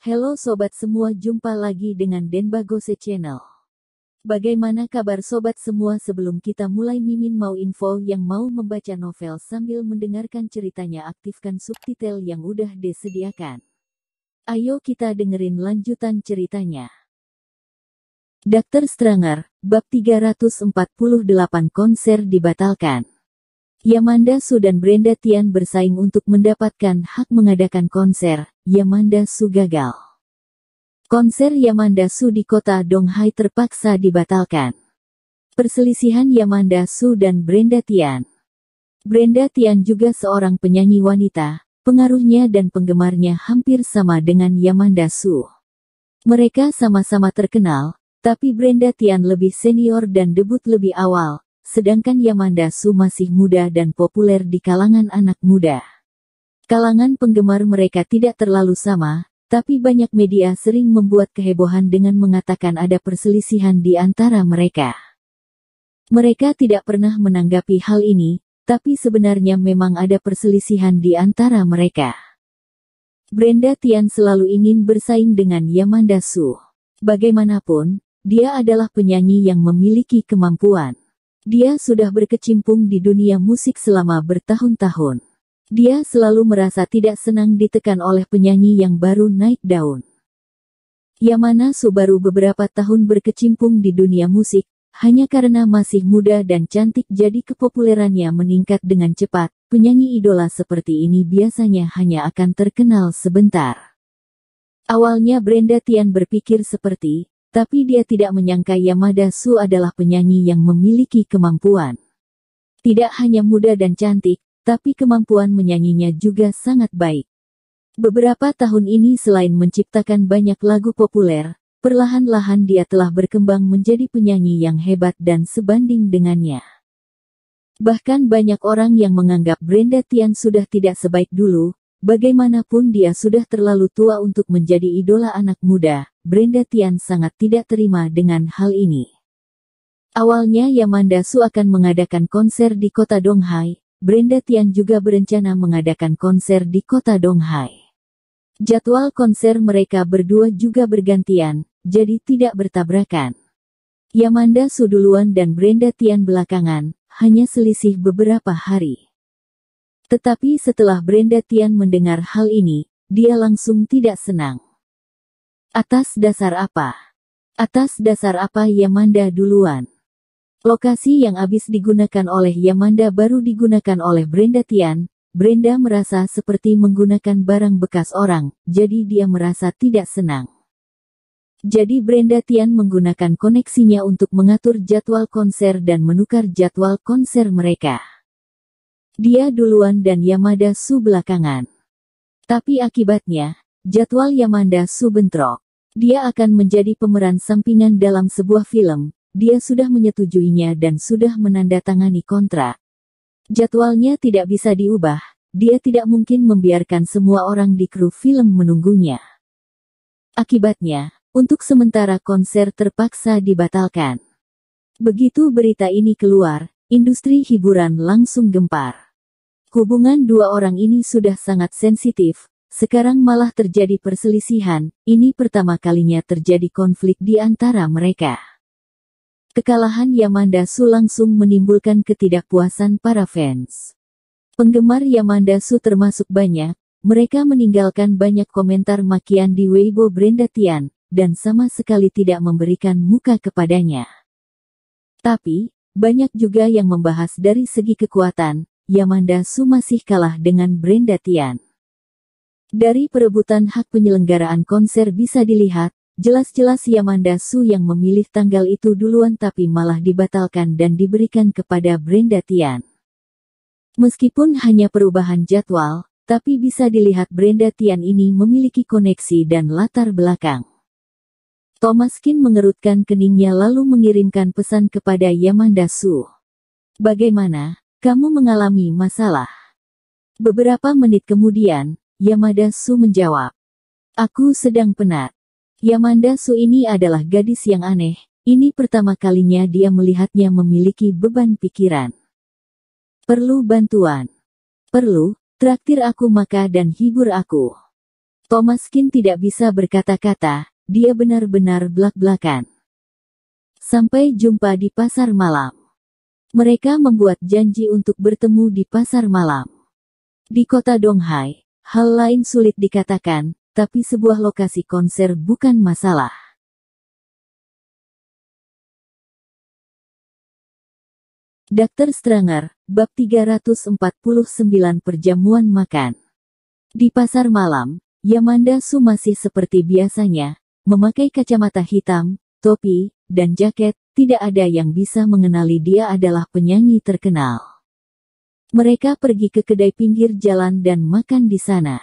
Halo sobat semua, jumpa lagi dengan Denbagose Channel. Bagaimana kabar sobat semua? Sebelum kita mulai, Mimin mau info yang mau membaca novel sambil mendengarkan ceritanya, aktifkan subtitle yang udah disediakan. Ayo kita dengerin lanjutan ceritanya. Dr. Stranger, bab 348, konser dibatalkan. Yamanda Su dan Brenda Tian bersaing untuk mendapatkan hak mengadakan konser. Yamanda Su gagal. Konser Yamanda Su di kota Donghai terpaksa dibatalkan. Perselisihan Yamanda Su dan Brenda Tian. Brenda Tian juga seorang penyanyi wanita, pengaruhnya dan penggemarnya hampir sama dengan Yamanda Su. Mereka sama-sama terkenal, tapi Brenda Tian lebih senior dan debut lebih awal. Sedangkan Yamanda Su masih muda dan populer di kalangan anak muda. Kalangan penggemar mereka tidak terlalu sama, tapi banyak media sering membuat kehebohan dengan mengatakan ada perselisihan di antara mereka. Mereka tidak pernah menanggapi hal ini, tapi sebenarnya memang ada perselisihan di antara mereka. Brenda Tian selalu ingin bersaing dengan Yamanda Su. Bagaimanapun, dia adalah penyanyi yang memiliki kemampuan. Dia sudah berkecimpung di dunia musik selama bertahun-tahun. Dia selalu merasa tidak senang ditekan oleh penyanyi yang baru naik daun. Yamanda Su baru beberapa tahun berkecimpung di dunia musik, hanya karena masih muda dan cantik jadi kepopulerannya meningkat dengan cepat. Penyanyi idola seperti ini biasanya hanya akan terkenal sebentar. Awalnya Brenda Tian berpikir tapi dia tidak menyangka Yamanda Su adalah penyanyi yang memiliki kemampuan. Tidak hanya muda dan cantik, tapi kemampuan menyanyinya juga sangat baik. Beberapa tahun ini selain menciptakan banyak lagu populer, perlahan-lahan dia telah berkembang menjadi penyanyi yang hebat dan sebanding dengannya. Bahkan banyak orang yang menganggap Brenda Tian sudah tidak sebaik dulu. Bagaimanapun dia sudah terlalu tua untuk menjadi idola anak muda. Brenda Tian sangat tidak terima dengan hal ini. Awalnya Yamanda Su akan mengadakan konser di kota Donghai. Brenda Tian juga berencana mengadakan konser di kota Donghai. Jadwal konser mereka berdua juga bergantian, jadi tidak bertabrakan. Yamanda Su duluan dan Brenda Tian belakangan, hanya selisih beberapa hari. Tetapi setelah Brenda Tian mendengar hal ini, dia langsung tidak senang. Atas dasar apa? Atas dasar apa Yamanda duluan? Lokasi yang habis digunakan oleh Yamanda baru digunakan oleh Brenda Tian. Brenda merasa seperti menggunakan barang bekas orang, jadi dia merasa tidak senang. Jadi Brenda Tian menggunakan koneksinya untuk mengatur jadwal konser dan menukar jadwal konser mereka. Dia duluan dan Yamanda Su belakangan. Tapi akibatnya, jadwal Yamanda Su bentrok. Dia akan menjadi pemeran sampingan dalam sebuah film. Dia sudah menyetujuinya dan sudah menandatangani kontrak. Jadwalnya tidak bisa diubah. Dia tidak mungkin membiarkan semua orang di kru film menunggunya. Akibatnya, untuk sementara konser terpaksa dibatalkan. Begitu berita ini keluar, industri hiburan langsung gempar. Hubungan dua orang ini sudah sangat sensitif, sekarang malah terjadi perselisihan. Ini pertama kalinya terjadi konflik di antara mereka. Kekalahan Yamanda Su langsung menimbulkan ketidakpuasan para fans. Penggemar Yamanda Su termasuk banyak, mereka meninggalkan banyak komentar makian di Weibo Brenda Tian, dan sama sekali tidak memberikan muka kepadanya. Tapi, banyak juga yang membahas dari segi kekuatan. Yamanda Su masih kalah dengan Brenda Tian. Dari perebutan hak penyelenggaraan konser bisa dilihat, jelas-jelas Yamanda Su yang memilih tanggal itu duluan tapi malah dibatalkan dan diberikan kepada Brenda Tian. Meskipun hanya perubahan jadwal, tapi bisa dilihat Brenda Tian ini memiliki koneksi dan latar belakang. Thomas Kin mengerutkan keningnya lalu mengirimkan pesan kepada Yamanda Su. Bagaimana? Kamu mengalami masalah? Beberapa menit kemudian, Yamanda Su menjawab. Aku sedang penat. Yamanda Su ini adalah gadis yang aneh. Ini pertama kalinya dia melihatnya memiliki beban pikiran. Perlu bantuan. Perlu, traktir aku maka dan hibur aku. Thomas Kin tidak bisa berkata-kata, dia benar-benar blak-blakan. Sampai jumpa di pasar malam. Mereka membuat janji untuk bertemu di pasar malam. Di kota Donghai, hal lain sulit dikatakan, tapi sebuah lokasi konser bukan masalah. Dr. Stranger, bab 349 perjamuan makan. Di pasar malam, Yamanda Su masih seperti biasanya, memakai kacamata hitam, topi, dan jaket, tidak ada yang bisa mengenali dia adalah penyanyi terkenal. Mereka pergi ke kedai pinggir jalan dan makan di sana.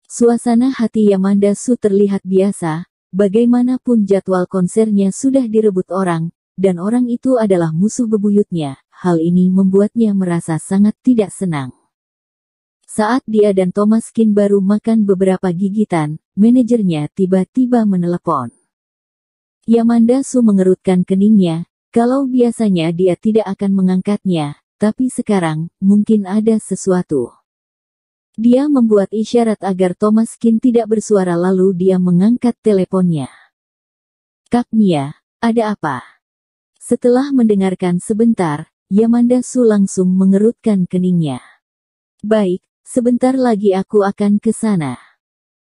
Suasana hati Yamanda Su terlihat biasa, bagaimanapun jadwal konsernya sudah direbut orang, dan orang itu adalah musuh bebuyutnya. Hal ini membuatnya merasa sangat tidak senang. Saat dia dan Thomas Kin baru makan beberapa gigitan, manajernya tiba-tiba menelepon. Yamanda Su mengerutkan keningnya, kalau biasanya dia tidak akan mengangkatnya, tapi sekarang, mungkin ada sesuatu. Dia membuat isyarat agar Thomas Kin tidak bersuara lalu dia mengangkat teleponnya. Kak Mia, ada apa? Setelah mendengarkan sebentar, Yamanda Su langsung mengerutkan keningnya. Baik, sebentar lagi aku akan ke sana.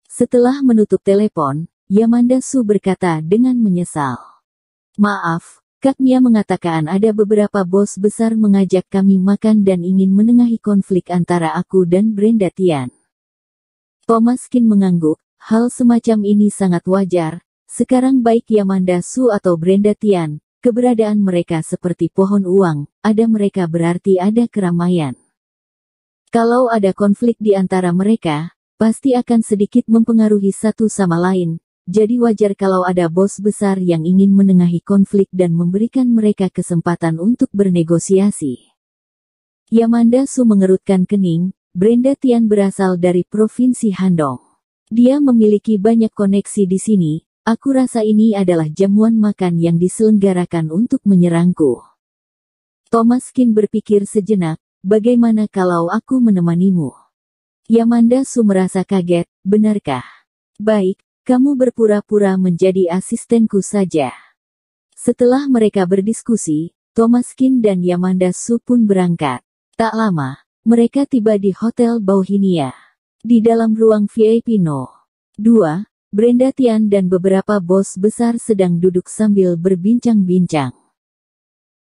Setelah menutup telepon, Yamanda Su berkata dengan menyesal. Maaf, Kak Mia mengatakan ada beberapa bos besar mengajak kami makan dan ingin menengahi konflik antara aku dan Brenda Tian. Thomas Kin mengangguk, hal semacam ini sangat wajar. Sekarang baik Yamanda Su atau Brenda Tian, keberadaan mereka seperti pohon uang, ada mereka berarti ada keramaian. Kalau ada konflik di antara mereka, pasti akan sedikit mempengaruhi satu sama lain, jadi wajar kalau ada bos besar yang ingin menengahi konflik dan memberikan mereka kesempatan untuk bernegosiasi. Yamanda Su mengerutkan kening, Brenda Tian berasal dari Provinsi Handong. Dia memiliki banyak koneksi di sini. Aku rasa ini adalah jamuan makan yang diselenggarakan untuk menyerangku. Thomas Kin berpikir sejenak, bagaimana kalau aku menemanimu? Yamanda Su merasa kaget, benarkah? Baik, kamu berpura-pura menjadi asistenku saja. Setelah mereka berdiskusi, Thomas Kin dan Yamanda Su pun berangkat. Tak lama, mereka tiba di Hotel Bauhinia. Di dalam ruang VIP No. 2, Brenda Tian dan beberapa bos besar sedang duduk sambil berbincang-bincang.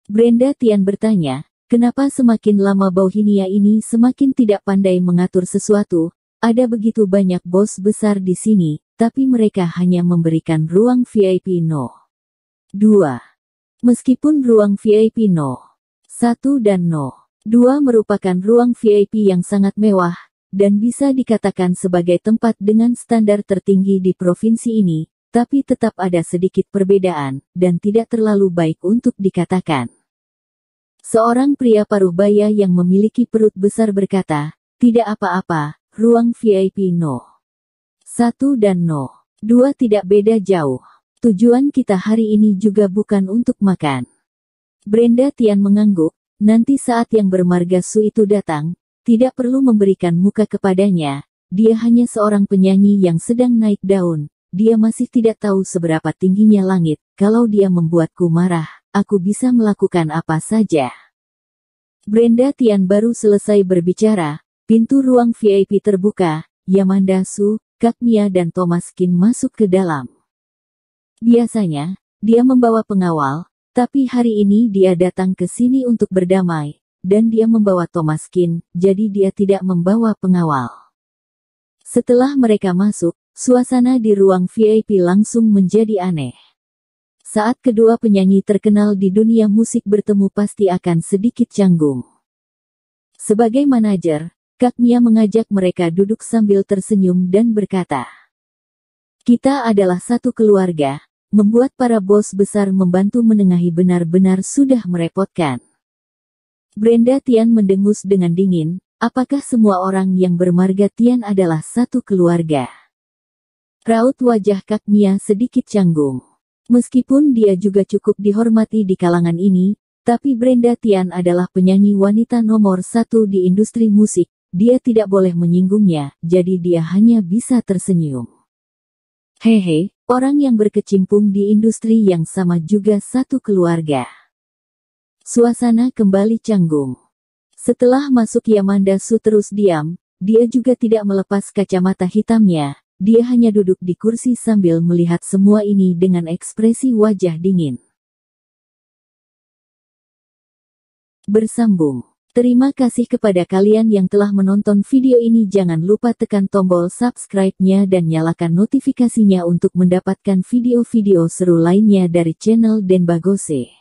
Brenda Tian bertanya, kenapa semakin lama Bauhinia ini semakin tidak pandai mengatur sesuatu? Ada begitu banyak bos besar di sini, tapi mereka hanya memberikan ruang VIP No. 2. Meskipun ruang VIP No. 1 dan No. 2 merupakan ruang VIP yang sangat mewah, dan bisa dikatakan sebagai tempat dengan standar tertinggi di provinsi ini, tapi tetap ada sedikit perbedaan, dan tidak terlalu baik untuk dikatakan. Seorang pria paruh baya yang memiliki perut besar berkata, tidak apa-apa, ruang VIP No. 1 dan No. 2 tidak beda jauh. Tujuan kita hari ini juga bukan untuk makan. Brenda Tian mengangguk, nanti saat yang bermarga Su itu datang, tidak perlu memberikan muka kepadanya, dia hanya seorang penyanyi yang sedang naik daun, dia masih tidak tahu seberapa tingginya langit, kalau dia membuatku marah, aku bisa melakukan apa saja. Brenda Tian baru selesai berbicara, pintu ruang VIP terbuka, Yamanda Su, Kak Mia dan Thomas Kin masuk ke dalam. Biasanya, dia membawa pengawal, tapi hari ini dia datang ke sini untuk berdamai. Dan dia membawa Thomas Kin, jadi dia tidak membawa pengawal. Setelah mereka masuk, suasana di ruang VIP langsung menjadi aneh. Saat kedua penyanyi terkenal di dunia musik bertemu pasti akan sedikit canggung. Sebagai manajer, Kak Mia mengajak mereka duduk sambil tersenyum dan berkata, kita adalah satu keluarga, membuat para bos besar membantu menengahi benar-benar sudah merepotkan. Brenda Tian mendengus dengan dingin, apakah semua orang yang bermarga Tian adalah satu keluarga? Raut wajah Kak Mia sedikit canggung. Meskipun dia juga cukup dihormati di kalangan ini, tapi Brenda Tian adalah penyanyi wanita nomor 1 di industri musik, dia tidak boleh menyinggungnya, jadi dia hanya bisa tersenyum. Hehe, orang yang berkecimpung di industri yang sama juga satu keluarga. Suasana kembali canggung. Setelah masuk Yamanda Su terus diam, dia juga tidak melepas kacamata hitamnya, dia hanya duduk di kursi sambil melihat semua ini dengan ekspresi wajah dingin. Bersambung. Terima kasih kepada kalian yang telah menonton video ini. Jangan lupa tekan tombol subscribe-nya dan nyalakan notifikasinya untuk mendapatkan video-video seru lainnya dari channel Denbagose.